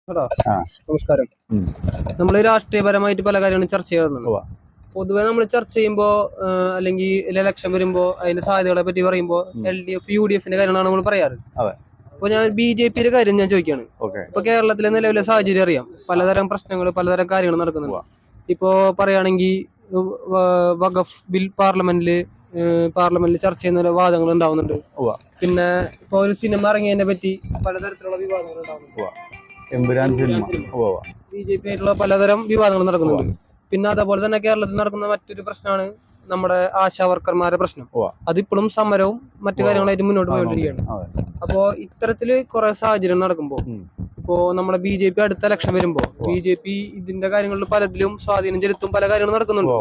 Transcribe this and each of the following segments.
ആ. നമസ്കാരം. ഉം. നമ്മൾ രാഷ്ട്രീയപരമായിട്ട് പല കാര്യങ്ങളും ചർച്ച ചെയ്യുന്നുണ്ട്. ഉവ്വ. പൊതുവെ നമ്മൾ ചർച്ച ചെയ്യുമ്പോൾ അല്ലെങ്കിൽ ഇലക്ഷൻ വരുമ്പോൾ അതിന്റെ സാധ്യതകളെ പറ്റി പറയുമ്പോൾ LDF UDF കാര്യങ്ങളാണ് നമ്മൾ പറയാറ്. അതെ. അപ്പോൾ ഞാൻ BJP കാര്യം ഞാൻ ചോദിക്കുകയാണ്. ഓക്കെ. ഇപ്പൊ കേരളത്തിലെ നിലവിലെ സാഹചര്യം അറിയാം. പലതരം പ്രശ്നങ്ങൾ പലതരം കാര്യങ്ങൾ നടക്കുന്നുണ്ട്. ഇപ്പോ പറയുകയാണെങ്കിൽ വഖഫ് ബിൽ പാർലമെന്റിൽ ചർച്ച ചെയ്യുന്ന വാദങ്ങൾ ഉണ്ടാവുന്നുണ്ട്. പിന്നെ ഇപ്പൊ ഒരു സിനിമ ഇറങ്ങിയതിനെ പറ്റി പലതരത്തിലുള്ള വിവാദങ്ങൾ ഉണ്ടാവുന്നുണ്ട്. BJP ആയിട്ടുള്ള പലതരം വിവാദങ്ങൾ നടക്കുന്നുണ്ട്. പിന്നെ അതേപോലെ തന്നെ കേരളത്തിൽ നടക്കുന്ന മറ്റൊരു പ്രശ്നമാണ് നമ്മുടെ ആശാ വർക്കർമാരുടെ പ്രശ്നം. അതിപ്പോഴും സമരവും മറ്റു കാര്യങ്ങളായിട്ട് മുന്നോട്ട് പോയിക്കൊണ്ടിരിക്കുകയാണ്. അപ്പോ ഇത്തരത്തില് കുറെ സാഹചര്യം നടക്കുമ്പോ ഇപ്പോ നമ്മുടെ BJP അടുത്ത ഇലക്ഷൻ വരുമ്പോ BJP ഇതിന്റെ കാര്യങ്ങളിൽ പലതിലും സ്വാധീനം ചെലുത്തും പല കാര്യങ്ങളും നടക്കുന്നുണ്ട്.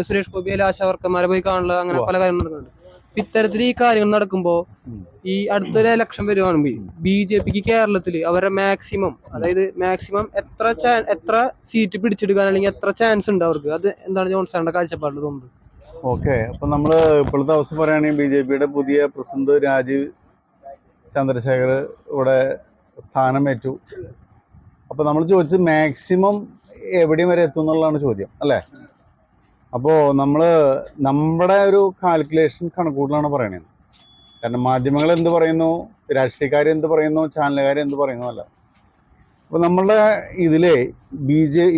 സുരേഷ് ഗോപിയിലെ ആശാ വർക്കർമാരെ പോയി കാണുക, അങ്ങനെ പല കാര്യങ്ങളും നടക്കുന്നുണ്ട്. ഇത്തരത്തിൽ ഈ കാര്യങ്ങൾ നടക്കുമ്പോ ഈ അടുത്തൊരു ഇലക്ഷൻ വരുവാണെങ്കിൽ BJPക്ക് കേരളത്തിൽ അവരെ മാക്സിമം എത്ര സീറ്റ് പിടിച്ചെടുക്കാൻ അല്ലെങ്കിൽ എത്ര ചാൻസ് ഉണ്ട് അവർക്ക്? അത് എന്താണ് ജോൺസന്റെ കാഴ്ചപ്പാടിൽ തോന്നുന്നത്? ഓക്കെ. അപ്പൊ നമ്മള് ഇപ്പോഴത്തെ അവസ്ഥ പറയുകയാണെങ്കിൽ BJPയുടെ പുതിയ പ്രസിഡന്റ് രാജീവ് ചന്ദ്രശേഖർ ഇവിടെ സ്ഥാനമേറ്റു. അപ്പൊ നമ്മൾ ചോദിച്ചത് മാക്സിമം എവിടെയും വരെ എത്തും എന്നുള്ളതാണ് ചോദ്യം, അല്ലേ? അപ്പോൾ നമ്മുടെ ഒരു കാൽക്കുലേഷൻ കണക്കൂട്ടലാണ് പറയണത്. കാരണം മാധ്യമങ്ങൾ എന്ത് പറയുന്നു, രാഷ്ട്രീയക്കാർ എന്ത് പറയുന്നു, ചാനലുകാർ എന്ത് പറയുന്നു അല്ല. അപ്പോൾ നമ്മളുടെ ഇതിലെ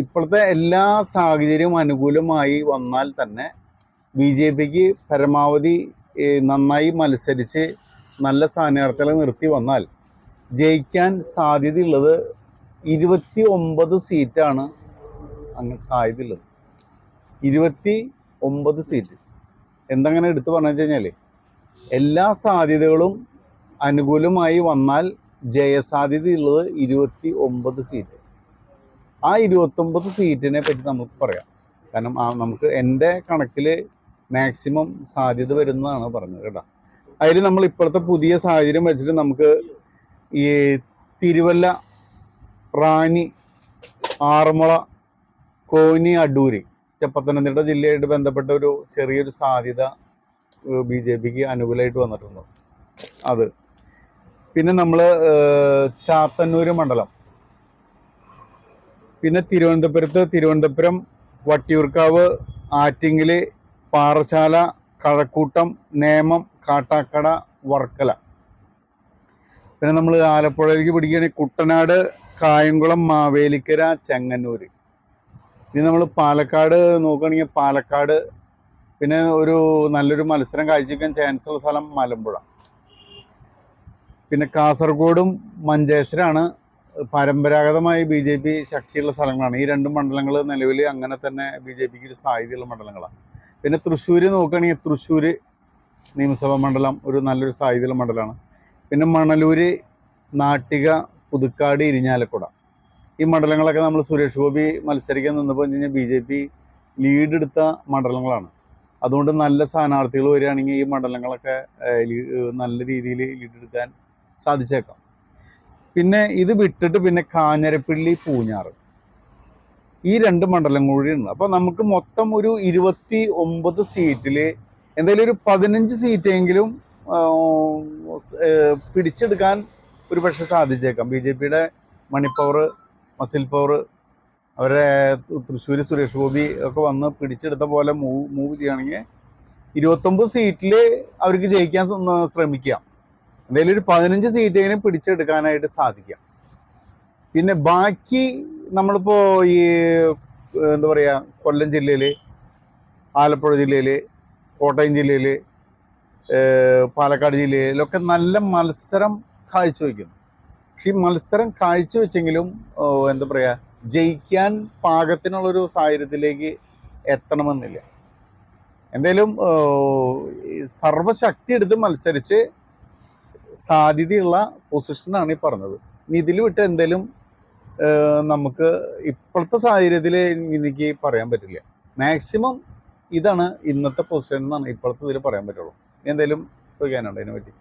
ഇപ്പോഴത്തെ എല്ലാ സാഹചര്യവും അനുകൂലമായി വന്നാൽ തന്നെ BJPക്ക് പരമാവധി നന്നായി മത്സരിച്ച് നല്ല സ്ഥാനാർത്ഥികളെ നിർത്തി വന്നാൽ ജയിക്കാൻ സാധ്യതയുള്ളത് 29 സീറ്റാണ്. അങ്ങനെ സാധ്യതയുള്ളത് 29 സീറ്റ്. എന്തങ്ങനെ എടുത്തു പറഞ്ഞു കഴിഞ്ഞാൽ എല്ലാ സാധ്യതകളും അനുകൂലമായി വന്നാൽ ജയസാധ്യതയുള്ളത് 29 സീറ്റ്. ആ 29 സീറ്റിനെ പറ്റി നമുക്ക് പറയാം. കാരണം നമുക്ക് എൻ്റെ കണക്കിൽ മാക്സിമം സാധ്യത വരുന്നതാണ് പറഞ്ഞത് കേട്ടോ. അതിൽ നമ്മൾ ഇപ്പോഴത്തെ പുതിയ സാഹചര്യം വെച്ചിട്ട് നമുക്ക് ഈ തിരുവല്ല, റാന്നി, ആറന്മുള, കോന്നി, അടൂര്, പത്തനംതിട്ട ജില്ലയായിട്ട് ബന്ധപ്പെട്ട ഒരു ചെറിയൊരു സാധ്യത BJPക്ക് അനുകൂലമായിട്ട് വന്നിട്ടുണ്ട്. അത് പിന്നെ നമ്മൾ ചാത്തന്നൂർ മണ്ഡലം, പിന്നെ തിരുവനന്തപുരം വട്ടിയൂർക്കാവ്, ആറ്റിങ്ങൽ, പാറശാല, കഴക്കൂട്ടം, നേമം, കാട്ടാക്കട, വർക്കല. പിന്നെ നമ്മൾ ആലപ്പുഴയിലേക്ക് പിടിക്കുകയാണെങ്കിൽ കുട്ടനാട്, കായംകുളം, മാവേലിക്കര, ചെങ്ങന്നൂർ. ഇനി നമ്മൾ പാലക്കാട് നോക്കുകയാണെങ്കിൽ പാലക്കാട്, പിന്നെ ഒരു നല്ലൊരു മത്സരം കാഴ്ചവെക്കാൻ ചാൻസ് ഉള്ള സ്ഥലം മലമ്പുഴ. പിന്നെ കാസർഗോഡും മഞ്ചേശ്വരമാണ് പരമ്പരാഗതമായി BJP ശക്തിയുള്ള സ്ഥലങ്ങളാണ്. ഈ രണ്ട് മണ്ഡലങ്ങൾ നിലവിൽ അങ്ങനെ തന്നെ BJPക്ക് ഒരു സാധ്യതയുള്ള മണ്ഡലങ്ങളാണ്. പിന്നെ തൃശ്ശൂർ നോക്കുകയാണെങ്കിൽ തൃശ്ശൂർ നിയമസഭാ മണ്ഡലം ഒരു നല്ലൊരു സാധ്യതയുള്ള മണ്ഡലമാണ്. പിന്നെ മണലൂർ, നാട്ടിക, പുതുക്കാട്, ഇരിഞ്ഞാലക്കുട, ഈ മണ്ഡലങ്ങളൊക്കെ നമ്മൾ സുരേഷ് ഗോപി മത്സരിക്കാൻ നിന്നപ്പോൾ കഴിഞ്ഞാൽ BJP ലീഡ് എടുത്ത മണ്ഡലങ്ങളാണ്. അതുകൊണ്ട് നല്ല സ്ഥാനാർത്ഥികൾ വരികയാണെങ്കിൽ ഈ മണ്ഡലങ്ങളൊക്കെ നല്ല രീതിയിൽ ലീഡ് എടുക്കാൻ സാധിച്ചേക്കാം. പിന്നെ ഇത് വിട്ടിട്ട് പിന്നെ കാഞ്ഞിരപ്പള്ളി, പൂഞ്ഞാറ്, ഈ രണ്ട് മണ്ഡലം കൂടിയുണ്ട്. അപ്പോൾ നമുക്ക് മൊത്തം ഒരു 29 സീറ്റിൽ എന്തായാലും ഒരു 15 സീറ്റെങ്കിലും പിടിച്ചെടുക്കാൻ ഒരു പക്ഷേ സാധിച്ചേക്കാം. BJPയുടെ മസിൽ പവർ അവരെ തൃശ്ശൂർ സുരേഷ് ഗോപി ഒക്കെ വന്ന് പിടിച്ചെടുത്ത പോലെ മൂവ് ചെയ്യുകയാണെങ്കിൽ 29 സീറ്റിൽ അവർക്ക് ജയിക്കാൻ ശ്രമിക്കാം. എന്തായാലും ഒരു 15 സീറ്റെങ്കിലും പിടിച്ചെടുക്കാനായിട്ട് സാധിക്കാം. പിന്നെ ബാക്കി നമ്മളിപ്പോൾ ഈ എന്താ പറയുക, കൊല്ലം ജില്ലയിൽ, ആലപ്പുഴ ജില്ലയിൽ, കോട്ടയം ജില്ലയിൽ, പാലക്കാട് ജില്ലയിലൊക്കെ നല്ല മത്സരം കാഴ്ചവെക്കുന്നു. പക്ഷെ ഈ മത്സരം കാഴ്ചവെച്ചെങ്കിലും എന്താ പറയുക, ജയിക്കാൻ പാകത്തിനുള്ളൊരു സാഹചര്യത്തിലേക്ക് എത്തണമെന്നില്ല. എന്തായാലും സർവശക്തി എടുത്ത് മത്സരിച്ച് സാധ്യതയുള്ള പൊസിഷനാണ് ഈ പറഞ്ഞത്. ഇനി ഇതിൽ വിട്ട് എന്തായാലും നമുക്ക് ഇപ്പോഴത്തെ സാഹചര്യത്തിൽ എനിക്ക് പറയാൻ പറ്റില്ല. മാക്സിമം ഇതാണ് ഇന്നത്തെ പൊസിഷൻ എന്നാണ് ഇപ്പോഴത്തെ ഇതിൽ പറയാൻ പറ്റുള്ളൂ. എന്തായാലും ചോദിക്കാനുണ്ട് അതിനെ പറ്റി?